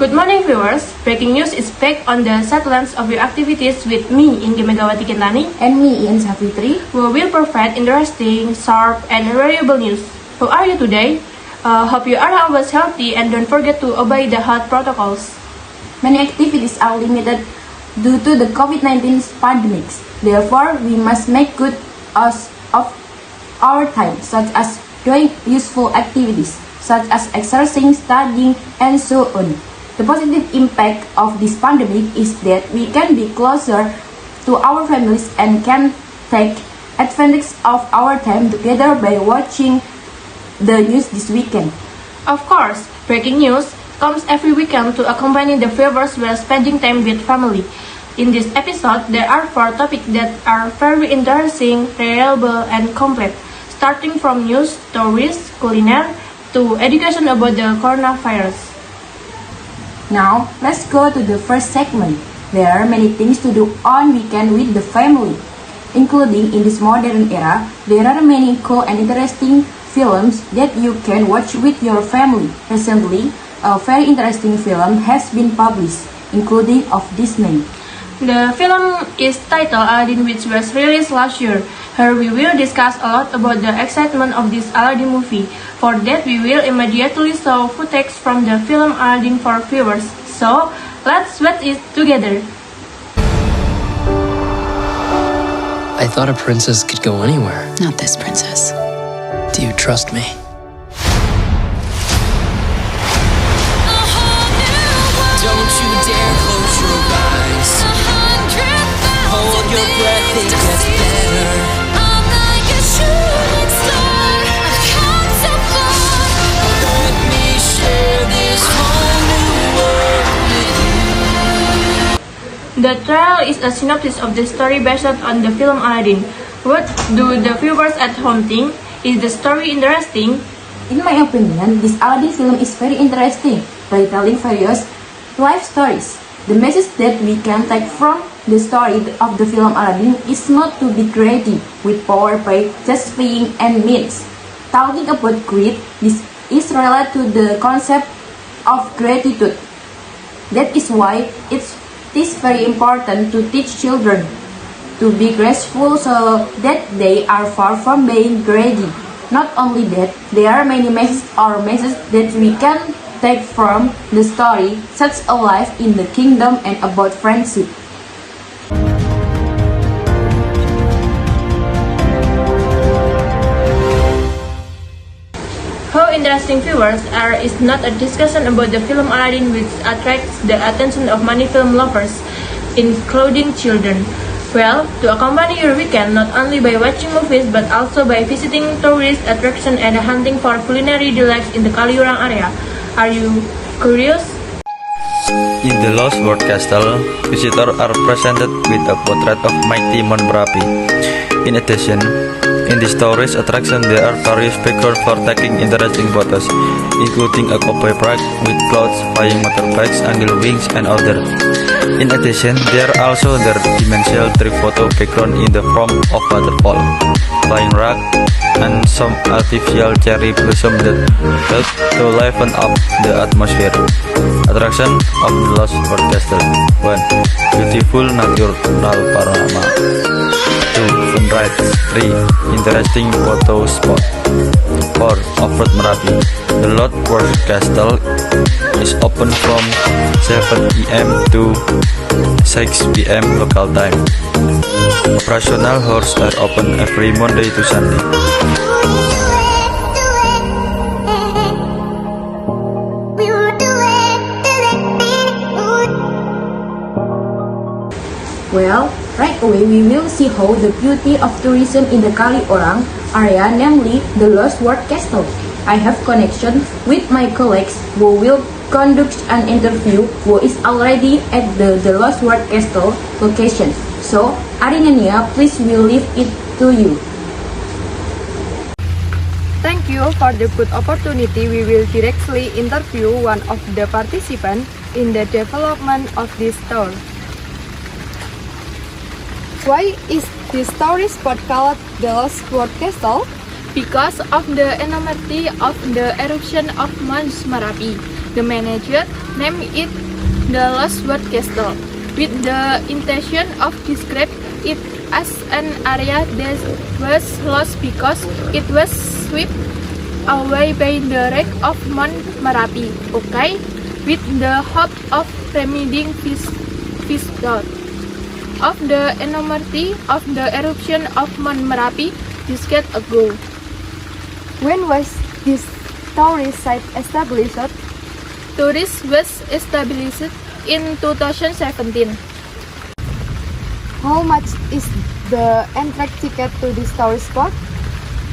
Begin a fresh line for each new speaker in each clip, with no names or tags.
Good morning, viewers. Breaking news is back on the sidelines of your activities with me, Inki Megawati K,
and me, Iin Safitri,
who will provide interesting, sharp, and reliable news. How are you today? Hope you are always healthy and don't forget to obey the health protocols.
Many activities are limited due to the COVID-19 pandemic. Therefore, we must make good use of our time, such as doing useful activities, such as exercising, studying, and so on. The positive impact of this pandemic is that we can be closer to our families and can take advantage of our time together by watching the news this weekend.
Of course, breaking news comes every weekend to accompany the viewers while spending time with family. In this episode, there are 4 topics that are very interesting, reliable, and complete, starting from news, stories, culinary, to education about the coronavirus.
Now, let's go to the first segment. There are many things to do on weekend with the family. Including in this modern era, there are many cool and interesting films that you can watch with your family. Recently, a very interesting film has been published, including of Disney.
The film is titled Aladdin, which was released last year. Here we will discuss a lot about the excitement of this Aladdin movie. For that, we will immediately show footage from the film Aladdin for viewers. So, let's watch it together.
I thought a princess could go anywhere.
Not this princess.
Do you trust me?
Don't you dare close your eyes. Hold your breath, it gets better.
I'm like a shooting star. I've come so far.
Let me share this whole new world with you.
The trailer is a synopsis of the story based on the film Aladdin. What do the viewers at home think? Is the story interesting?
In my opinion, this Aladdin film is very interesting by telling various life stories. The message that we can take from the story of the film Aladdin is not to be greedy with power by just paying and means. Talking about greed, this is related to the concept of gratitude. That is why it is very important to teach children to be graceful so that they are far from being greedy. Not only that, there are many messages that we can take from the story, such as life in the kingdom and about friendship.
How interesting viewers are is not a discussion about the film Aladdin, which attracts the attention of many film lovers, including children. Well, to accompany your weekend not only by watching movies but also by visiting tourist attractions and hunting for culinary delights in the Kaliurang area. Are you curious?
In the Lost World Castle, visitors are presented with a portrait of mighty Mount Merapi. In addition, in this tourist attraction there are various backgrounds for taking interesting photos, including a cowboy park with clouds, flying motorbikes, angle wings, and others. In addition, there are also the dimensional 3 photo background in the form of waterfall, flying rock, and some artificial cherry blossom that help to liven up the atmosphere. Attraction of the Lost World Castle. 1. Beautiful natural panorama. 2. Fun rides. 3. Interesting photo spot. 4. Off-road Merapi. The Lost World Castle is open from 7 p.m. to 6 p.m. local time. Operational hours are open every Monday to Sunday.
Well, right away we will see how the beauty of tourism in the Kaliurang area, namely the Lost World Castle. I have connection with my colleagues who will conduct an interview who is already at the Lost World Castle location. So, Arinenia, please will leave it to you.
Thank you for the good opportunity. We will directly interview one of the participants in the development of this tour. Why is this tourist spot called the Lost World Castle?
Because of the enormity of the eruption of Mount Merapi.
The manager named it the Lost World Castle, with the intention of describing it as an area that was lost because it was swept away by the wreck of Mount Merapi, okay, with the hope of remedying this thought of the enormity of the eruption of Mount Merapi decades ago. When was this tourist site established? Tourist was established in 2017. How much is the entry ticket to this tourist spot?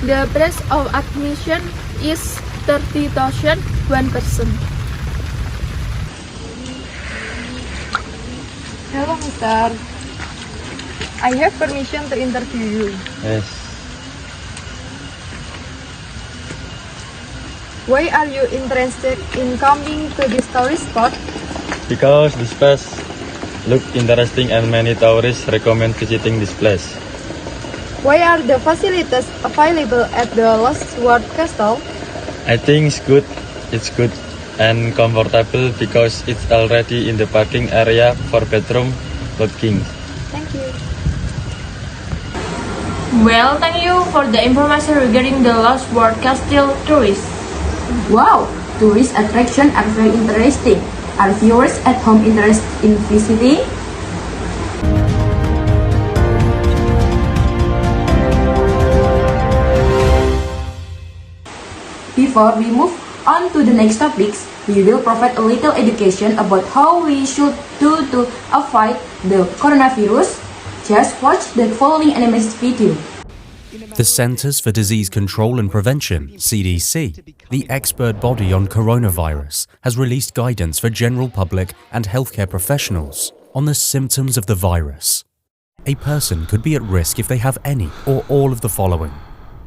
The price of admission is 30,000 one person. Hello, Mister. I have permission to interview you.
Yes.
Why are you interested in coming to this tourist spot?
Because this place look interesting and many tourists recommend visiting this place.
Why are the facilities available at the Lost World Castle?
I think it's good and comfortable because it's already in the parking area for bedroom lodging.
Thank you.
Well, thank you for the information regarding the Lost World Castle tourist.
Wow, tourist attractions are very interesting. Are viewers at home interested in visiting? Before we move on to the next topics, we will provide a little education about how we should do to avoid the coronavirus. Just watch the following animated video.
The Centers for Disease Control and Prevention, CDC, the expert body on coronavirus, has released guidance for general public and healthcare professionals on the symptoms of the virus. A person could be at risk if they have any or all of the following: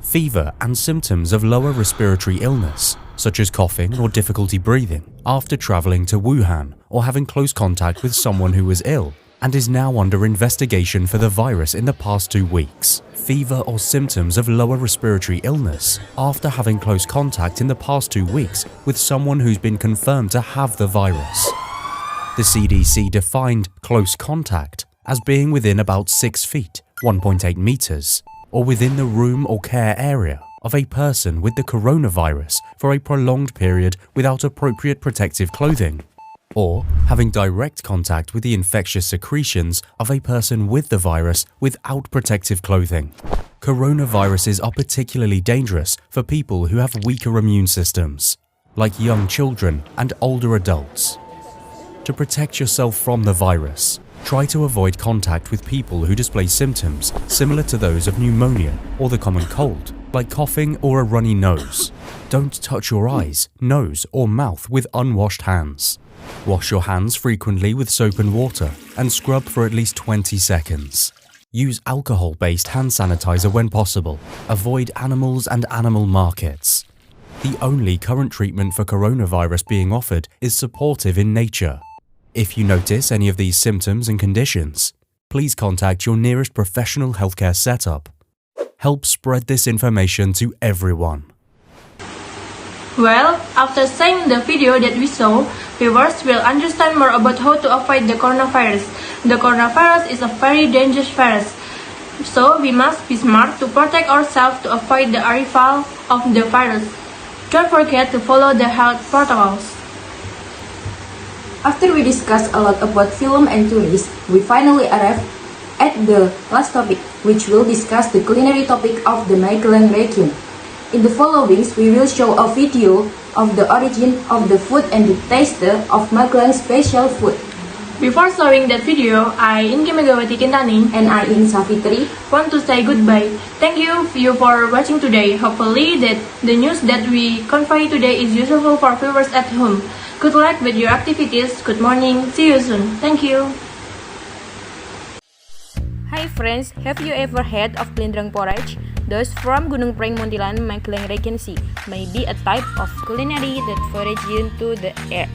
fever and symptoms of lower respiratory illness, such as coughing or difficulty breathing, after traveling to Wuhan or having close contact with someone who was ill and is now under investigation for the virus in the past 2 weeks. Fever or symptoms of lower respiratory illness after having close contact in the past 2 weeks with someone who's been confirmed to have the virus. The CDC defined close contact as being within about 6 feet, 1.8 meters, or within the room or care area of a person with the coronavirus for a prolonged period without appropriate protective clothing, or having direct contact with the infectious secretions of a person with the virus without protective clothing. Coronaviruses are particularly dangerous for people who have weaker immune systems, like young children and older adults. To protect yourself from the virus, try to avoid contact with people who display symptoms similar to those of pneumonia or the common cold, like coughing or a runny nose. Don't touch your eyes, nose, or mouth with unwashed hands. Wash your hands frequently with soap and water and scrub for at least 20 seconds. Use alcohol-based hand sanitizer when possible. Avoid animals and animal markets. The only current treatment for coronavirus being offered is supportive in nature. If you notice any of these symptoms and conditions, please contact your nearest professional healthcare setup. Help spread this information to everyone.
Well, after seeing the video that we saw, viewers will understand more about how to avoid the coronavirus. The coronavirus is a very dangerous virus, so we must be smart to protect ourselves to avoid the arrival of the virus. Don't forget to follow the health protocols.
After we discussed a lot about film and tourists, we finally arrived at the last topic, which will discuss the culinary topic of the Magelang region. In the followings, we will show a video of the origin of the food and the taste of Magelang special food.
Before showing that video, I, Inki Megawati K
And I, Iin Safitri,
want to say goodbye. Thank you for watching today. Hopefully that the news that we convey today is useful for viewers at home. Good luck with your activities. Good morning. See you soon. Thank you.
Hi friends, have you ever heard of blindrang porridge? Those from Gunung Preng, Muntilan, Magelang Regency may be a type of culinary that forages into the air.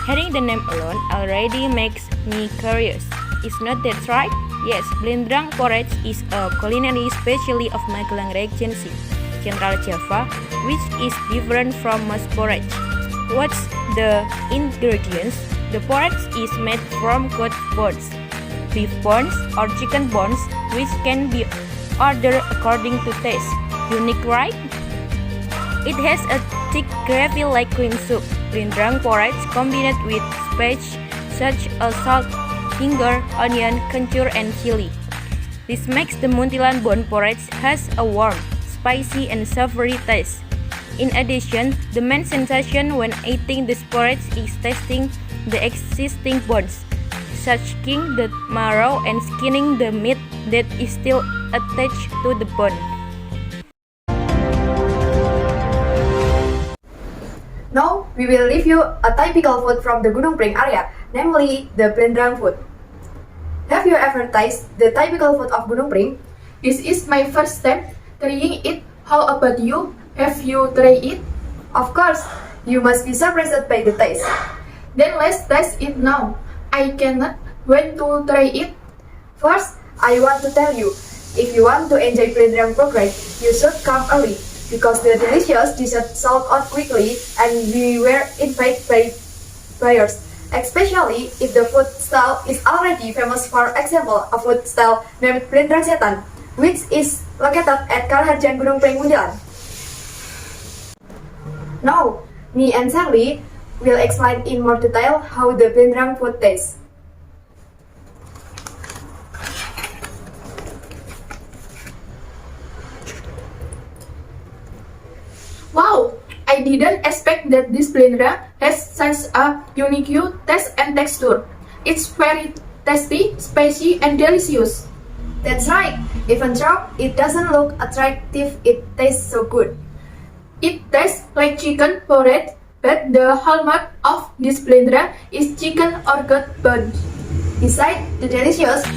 Hearing the name alone already makes me curious. Is not that right? Yes, blindrang porridge is a culinary specialty of Magelang Regency, Central Java, which is different from most porridge. what's the ingredients? The porridge is made from goat bones, beef bones, or chicken bones, which can be ordered according to taste. Unique, right? It has a thick gravy like cream soup. Blindrang porridge combined with spices such as salt, ginger, onion, kencur, and chili. This makes the Muntilan bone porridge has a warm, spicy, and savory taste. In addition, the main sensation when eating this porridge is tasting the existing bones, sucking the marrow and skinning the meat that is still attached to the bone.
Now, we will review a typical food from the Gunung Pring area, namely the Blindrang food. Have you ever tasted the typical food of Gunung Pring?
This is my first time trying it. How about you? Have you tried it?
Of course, you must be surprised by the taste.
Then let's taste it now. I cannot wait to try it.
First, I want to tell you, if you want to enjoy Blindrang program, you should come early, because the delicious dessert sold out quickly and we were invited by buyers, especially if the food style is already famous. For example, a food style named Blindrang Setan, which is located at Kalharjan Gunung Pring, Muntilan. Now, me and Sherlly will explain in more detail how the Blindrang food tastes.
Wow! I didn't expect that this blindrang has such a unique taste and texture. It's very tasty, spicy, and delicious.
That's right. Even though it doesn't look attractive, it tastes so good.
It tastes like chicken porridge, but the hallmark of this blindrang is chicken or goat bones.
Besides the delicious,